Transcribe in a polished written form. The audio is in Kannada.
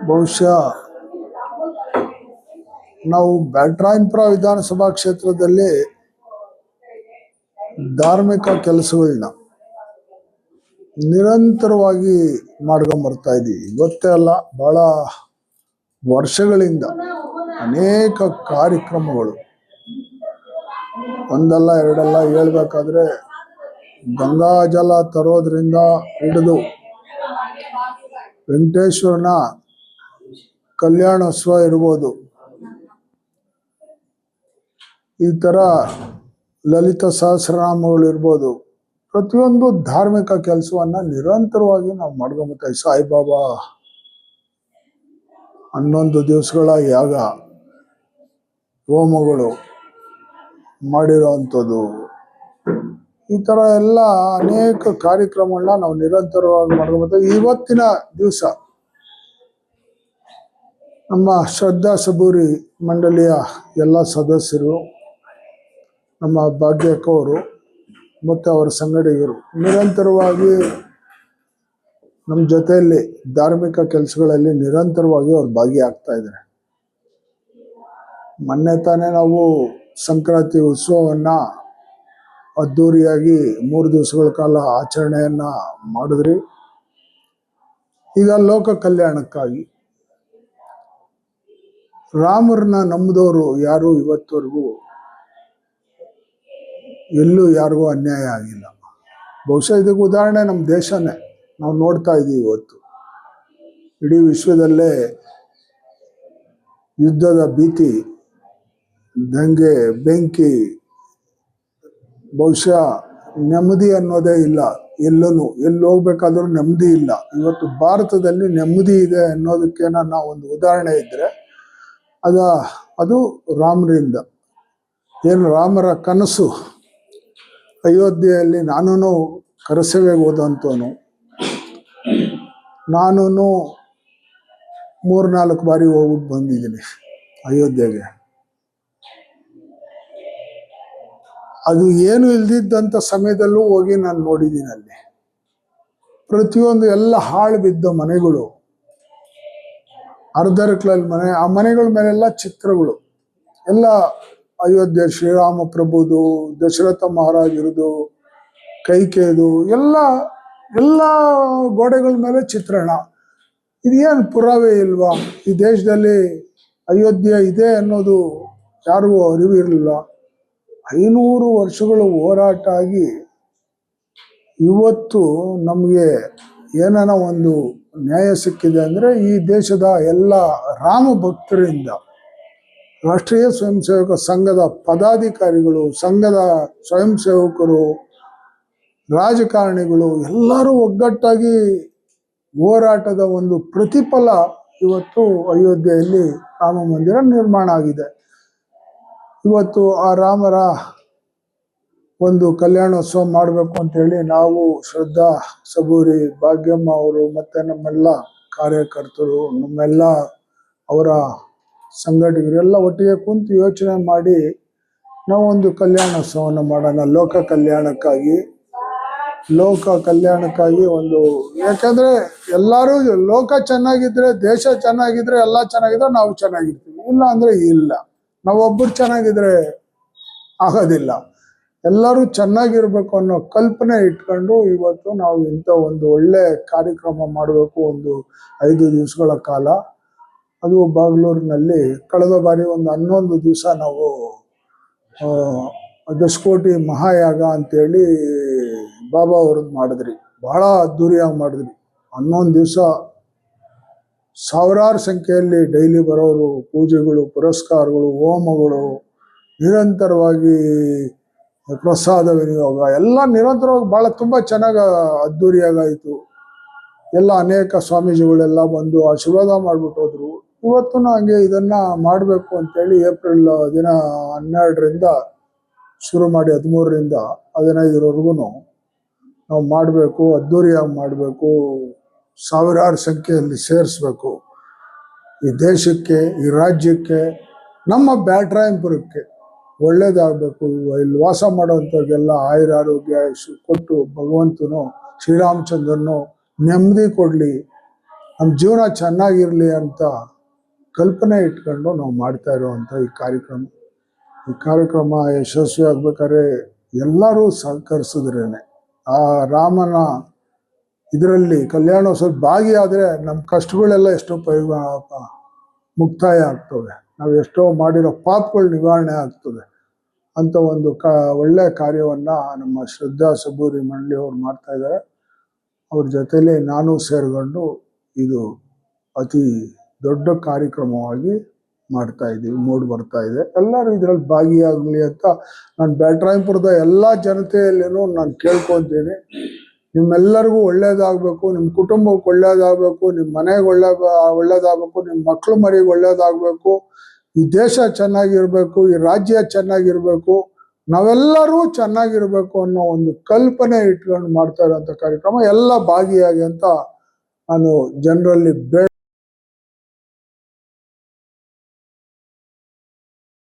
ಬಹುಶಃ ನಾವು ಬ್ಯಾಟ್ರಾಯನಪುರ ವಿಧಾನಸಭಾ ಕ್ಷೇತ್ರದಲ್ಲಿ ಧಾರ್ಮಿಕ ಕೆಲಸಗಳನ್ನ ನಿರಂತರವಾಗಿ ಮಾಡ್ಕೊಂಡು ಬರ್ತಾ ಇದ್ದೀವಿ. ಇವತ್ತೇ ಅಲ್ಲ, ಬಹಳ ವರ್ಷಗಳಿಂದ ಅನೇಕ ಕಾರ್ಯಕ್ರಮಗಳು, ಒಂದಲ್ಲ ಎರಡಲ್ಲ ಹೇಳ್ಬೇಕಾದ್ರೆ ಗಂಗಾಜಲ ತರೋದ್ರಿಂದ ಹಿಡಿದು ವೆಂಕಟೇಶ್ವರನ ಕಲ್ಯಾಣೋತ್ಸವ ಇರ್ಬೋದು, ಈ ಥರ ಲಲಿತ ಸಹಸ್ರನಾಮಗಳು ಇರ್ಬೋದು, ಪ್ರತಿಯೊಂದು ಧಾರ್ಮಿಕ ಕೆಲಸವನ್ನ ನಿರಂತರವಾಗಿ ನಾವು ಮಾಡ್ಕೊಂಬರ್ತೀವಿ. ಸಾಯಿಬಾಬಾ 11 ದಿವಸಗಳ ಯಾಗ ಹೋಮಗಳು ಮಾಡಿರೋವಂಥದ್ದು, ಈ ಥರ ಎಲ್ಲ ಅನೇಕ ಕಾರ್ಯಕ್ರಮಗಳನ್ನ ನಾವು ನಿರಂತರವಾಗಿ ಮಾಡ್ಕೊಂಬರ್ತೀವಿ. ಇವತ್ತಿನ ದಿವಸ ನಮ್ಮ ಶ್ರದ್ಧಾ ಸಬೂರಿ ಮಂಡಳಿಯ ಎಲ್ಲ ಸದಸ್ಯರು, ನಮ್ಮ ಭಾಗ್ಯಕ್ಕವರು ಮತ್ತು ಅವರ ಸಂಗಡಿಗರು ನಿರಂತರವಾಗಿ ನಮ್ಮ ಜೊತೆಯಲ್ಲಿ ಧಾರ್ಮಿಕ ಕೆಲಸಗಳಲ್ಲಿ ನಿರಂತರವಾಗಿ ಅವ್ರು ಭಾಗಿಯಾಗ್ತಾ ಇದ್ದಾರೆ. ಮೊನ್ನೆ ತಾನೇ ನಾವು ಸಂಕ್ರಾಂತಿ ಉತ್ಸವವನ್ನು ಅದ್ಧೂರಿಯಾಗಿ 3 ದಿವಸಗಳ ಕಾಲ ಆಚರಣೆಯನ್ನ ಮಾಡಿದ್ರಿ. ಈಗ ಲೋಕ ಕಲ್ಯಾಣಕ್ಕಾಗಿ ರಾಮರನ್ನ ನಂಬಿದವರು ಯಾರು ಇವತ್ತವರೆಗೂ ಎಲ್ಲೂ ಯಾರಿಗೂ ಅನ್ಯಾಯ ಆಗಿಲ್ಲ. ಬಹುಶಃ ಇದಕ್ಕೆ ಉದಾಹರಣೆ ನಮ್ಮ ದೇಶನೇ ನಾವು ನೋಡ್ತಾ ಇದ್ದೀವಿ. ಇವತ್ತು ಇಡೀ ವಿಶ್ವದಲ್ಲೇ ಯುದ್ಧದ ಭೀತಿ, ದಂಗೆ, ಬೆಂಕಿ, ಬಹುಶಃ ನೆಮ್ಮದಿ ಅನ್ನೋದೇ ಇಲ್ಲ. ಎಲ್ಲಿ ಹೋಗ್ಬೇಕಾದ್ರೂ ನೆಮ್ಮದಿ ಇಲ್ಲ. ಇವತ್ತು ಭಾರತದಲ್ಲಿ ನೆಮ್ಮದಿ ಇದೆ ಅನ್ನೋದಕ್ಕೆ ನನ್ನ ಒಂದು ಉದಾಹರಣೆ ಇದ್ದರೆ ಅದು ರಾಮರಿಂದ. ಏನು ರಾಮರ ಕನಸು, ಅಯೋಧ್ಯೆಯಲ್ಲಿ ನಾನು ಕರಸೇವೆಗೆ ಹೋದಂಥವನು, ನಾನು 3-4 ಬಾರಿ ಹೋಗ್ಬಿಟ್ಟು ಬಂದಿದ್ದೀನಿ ಅಯೋಧ್ಯೆಗೆ. ಅದು ಏನು ಇಲ್ದಿದ್ದಂಥ ಸಮಯದಲ್ಲೂ ಹೋಗಿ ನಾನು ನೋಡಿದ್ದೀನಿ. ಅಲ್ಲಿ ಪ್ರತಿಯೊಂದು ಎಲ್ಲ ಹಾಳು ಬಿದ್ದ ಮನೆಗಳು, ಅರ್ಧರಕ್ಲಲ್ಲಿ ಮನೆ, ಆ ಮನೆಗಳ ಮೇಲೆಲ್ಲ ಚಿತ್ರಗಳು, ಎಲ್ಲ ಅಯೋಧ್ಯೆ ಶ್ರೀರಾಮ ಪ್ರಭುದು, ದಶರಥ ಮಹಾರಾಜರದು, ಕೈಕೇದು, ಎಲ್ಲ ಗೋಡೆಗಳ ಮೇಲೆ ಚಿತ್ರಣ. ಇದೇನು ಪುರಾವೆ ಇಲ್ವಾ? ಈ ದೇಶದಲ್ಲಿ ಅಯೋಧ್ಯೆ ಇದೆ ಅನ್ನೋದು ಯಾರಿಗೂ ಅರಿವಿರಲಿಲ್ಲ. 500 ವರ್ಷಗಳು ಹೋರಾಟ ಆಗಿ ಇವತ್ತು ನಮಗೆ ಏನಾನ ಒಂದು ನ್ಯಾಯ ಸಿಕ್ಕಿದೆ ಅಂದರೆ ಈ ದೇಶದ ಎಲ್ಲ ರಾಮ ಭಕ್ತರಿಂದ, ರಾಷ್ಟ್ರೀಯ ಸ್ವಯಂ ಸೇವಕ ಸಂಘದ ಪದಾಧಿಕಾರಿಗಳು, ಸಂಘದ ಸ್ವಯಂ ಸೇವಕರು, ರಾಜಕಾರಣಿಗಳು ಎಲ್ಲರೂ ಒಗ್ಗಟ್ಟಾಗಿ ಹೋರಾಟದ ಒಂದು ಪ್ರತಿಫಲ ಇವತ್ತು ಅಯೋಧ್ಯೆಯಲ್ಲಿ ರಾಮ ಮಂದಿರ ನಿರ್ಮಾಣ ಆಗಿದೆ. ಇವತ್ತು ಆ ರಾಮರ ಒಂದು ಕಲ್ಯಾಣೋತ್ಸವ ಮಾಡಬೇಕು ಅಂತೇಳಿ ನಾವು ಶ್ರದ್ಧಾ ಸಬೂರಿ, ಭಾಗ್ಯಮ್ಮ ಅವರು ಮತ್ತು ನಮ್ಮೆಲ್ಲ ಕಾರ್ಯಕರ್ತರು, ನಮ್ಮೆಲ್ಲ ಅವರ ಸಂಘಟಕರೆಲ್ಲ ಒಟ್ಟಿಗೆ ಕುಂತು ಯೋಚನೆ ಮಾಡಿ ನಾವೊಂದು ಕಲ್ಯಾಣೋತ್ಸವವನ್ನು ಮಾಡೋಣ. ಲೋಕ ಕಲ್ಯಾಣಕ್ಕಾಗಿ ಒಂದು, ಯಾಕಂದರೆ ಎಲ್ಲರೂ ಲೋಕ ಚೆನ್ನಾಗಿದ್ರೆ, ದೇಶ ಚೆನ್ನಾಗಿದ್ರೆ, ಎಲ್ಲ ಚೆನ್ನಾಗಿದ್ರೆ ನಾವು ಚೆನ್ನಾಗಿರ್ತೀವಿ. ಇಲ್ಲ ಅಂದರೆ ಇಲ್ಲ. ನಾವೊಬ್ಬರು ಚೆನ್ನಾಗಿದ್ರೆ ಆಗೋದಿಲ್ಲ. ಎಲ್ಲರೂ ಚೆನ್ನಾಗಿರ್ಬೇಕು ಅನ್ನೋ ಕಲ್ಪನೆ ಇಟ್ಕೊಂಡು ಇವತ್ತು ನಾವು ಇಂಥ ಒಂದು ಒಳ್ಳೆ ಕಾರ್ಯಕ್ರಮ ಮಾಡಬೇಕು. ಒಂದು 5 ದಿವಸಗಳ ಕಾಲ, ಅದು ಬಾಗ್ಲೂರಿನಲ್ಲಿ ಕಳೆದ ಬಾರಿ ಒಂದು 11 ದಿವಸ ನಾವು ದಶಕೋಟಿ ಮಹಾಯಾಗ ಅಂತೇಳಿ ಬಾಬಾ ಅವ್ರದ್ದು ಮಾಡಿದ್ರಿ. ಬಹಳ ಅದ್ಧೂರಿಯಾಗಿ ಮಾಡಿದ್ರಿ. 11 ದಿವಸ ಸಾವಿರಾರು ಸಂಖ್ಯೆಯಲ್ಲಿ ಡೈಲಿ ಬರೋರು, ಪೂಜೆಗಳು, ಪುರಸ್ಕಾರಗಳು, ಹೋಮಗಳು, ನಿರಂತರವಾಗಿ ಪ್ರಸಾದ ವಿನಿಯೋಗ ಎಲ್ಲ ನಿರಂತರವಾಗಿ ಭಾಳ ತುಂಬ ಚೆನ್ನಾಗಿ ಅದ್ಧೂರಿಯಾಗಾಯಿತು. ಎಲ್ಲ ಅನೇಕ ಸ್ವಾಮೀಜಿಗಳೆಲ್ಲ ಬಂದು ಆಶೀರ್ವಾದ ಮಾಡಿಬಿಟ್ಟು ಹೋದ್ರು. ಇವತ್ತು ಹಂಗೆ ಇದನ್ನು ಮಾಡಬೇಕು ಅಂತೇಳಿ ಏಪ್ರಿಲ್ 12ರಿಂದ ಶುರು ಮಾಡಿ 13ರಿಂದ 15ರವರೆಗೂ ನಾವು ಮಾಡಬೇಕು, ಅದ್ಧೂರಿಯಾಗಿ ಮಾಡಬೇಕು, ಸಾವಿರಾರು ಸಂಖ್ಯೆಯಲ್ಲಿ ಸೇರಿಸ್ಬೇಕು. ಈ ದೇಶಕ್ಕೆ, ಈ ರಾಜ್ಯಕ್ಕೆ, ನಮ್ಮ ಬ್ಯಾಟ್ರಾಯನಪುರಕ್ಕೆ ಒಳ್ಳೇದಾಗಬೇಕು. ಇಲ್ಲಿ ವಾಸ ಮಾಡೋವಂಥವ್ರಿಗೆಲ್ಲ ಆಯುರ ಆರೋಗ್ಯ ಕೊಟ್ಟು ಭಗವಂತನು ಶ್ರೀರಾಮಚಂದ್ರನು ನೆಮ್ಮದಿ ಕೊಡಲಿ ನಮ್ಮ ಜೀವನ ಚೆನ್ನಾಗಿರ್ಲಿ ಅಂತ ಕಲ್ಪನೆ ಇಟ್ಕೊಂಡು ನಾವು ಮಾಡ್ತಾ ಇರುವಂಥ ಈ ಕಾರ್ಯಕ್ರಮ ಯಶಸ್ವಿ ಆಗ್ಬೇಕಾದ್ರೆ ಎಲ್ಲರೂ ಸಹಕರಿಸಿದ್ರೇನೆ ಆ ರಾಮನ ಇದರಲ್ಲಿ ಕಲ್ಯಾಣೋತ್ಸವ ಭಾಗಿಯಾದರೆ ನಮ್ಮ ಕಷ್ಟಗಳೆಲ್ಲ ಎಷ್ಟೋ ಮುಕ್ತಾಯ ಆಗ್ತವೆ, ನಾವು ಎಷ್ಟೋ ಮಾಡಿರೋ ಪಾಪಗಳು ನಿವಾರಣೆ ಆಗ್ತದೆ ಅಂತ ಒಂದು ಒಳ್ಳೆ ಕಾರ್ಯವನ್ನ ನಮ್ಮ ಶ್ರದ್ಧಾ ಸಬೂರಿ ಮಂಡಳಿ ಅವ್ರು ಮಾಡ್ತಾ ಇದ್ದಾರೆ. ಅವ್ರ ಜೊತೆಲಿ ನಾನು ಸೇರ್ಕೊಂಡು ಇದು ಅತಿ ದೊಡ್ಡ ಕಾರ್ಯಕ್ರಮವಾಗಿ ಮಾಡ್ತಾ ಇದ್ದೀವಿ, ಮೂಡಿ ಬರ್ತಾ ಇದೆ. ಎಲ್ಲರೂ ಇದರಲ್ಲಿ ಭಾಗಿಯಾಗಲಿ ಅಂತ ನಾನು ಬ್ಯಾಟರಾಯನಪುರದ ಎಲ್ಲ ಜನತೆಯಲ್ಲೇನೂ ನಾನು ಕೇಳ್ಕೊತೀನಿ. ನಿಮ್ಮೆಲ್ಲರಿಗೂ ಒಳ್ಳೇದಾಗಬೇಕು, ನಿಮ್ಮ ಕುಟುಂಬಕ್ಕೆ ಒಳ್ಳೇದಾಗಬೇಕು, ನಿಮ್ಮ ಮನೆಗೆ ಒಳ್ಳೇದಾಗಬೇಕು, ನಿಮ್ಮ ಮಕ್ಕಳು ಮರಿಗೆ ಒಳ್ಳೇದಾಗಬೇಕು, ಈ ದೇಶ ಚೆನ್ನಾಗಿರ್ಬೇಕು, ಈ ರಾಜ್ಯ ಚೆನ್ನಾಗಿರ್ಬೇಕು, ನಾವೆಲ್ಲರೂ ಚೆನ್ನಾಗಿರ್ಬೇಕು ಅನ್ನೋ ಒಂದು ಕಲ್ಪನೆ ಇಟ್ಕೊಂಡು ಮಾಡ್ತಾ ಇರೋಂಥ ಕಾರ್ಯಕ್ರಮ. ಎಲ್ಲ ಭಾಗಿಯಾಗಿ ಅಂತ ನಾನು ಜನರಲ್ಲಿ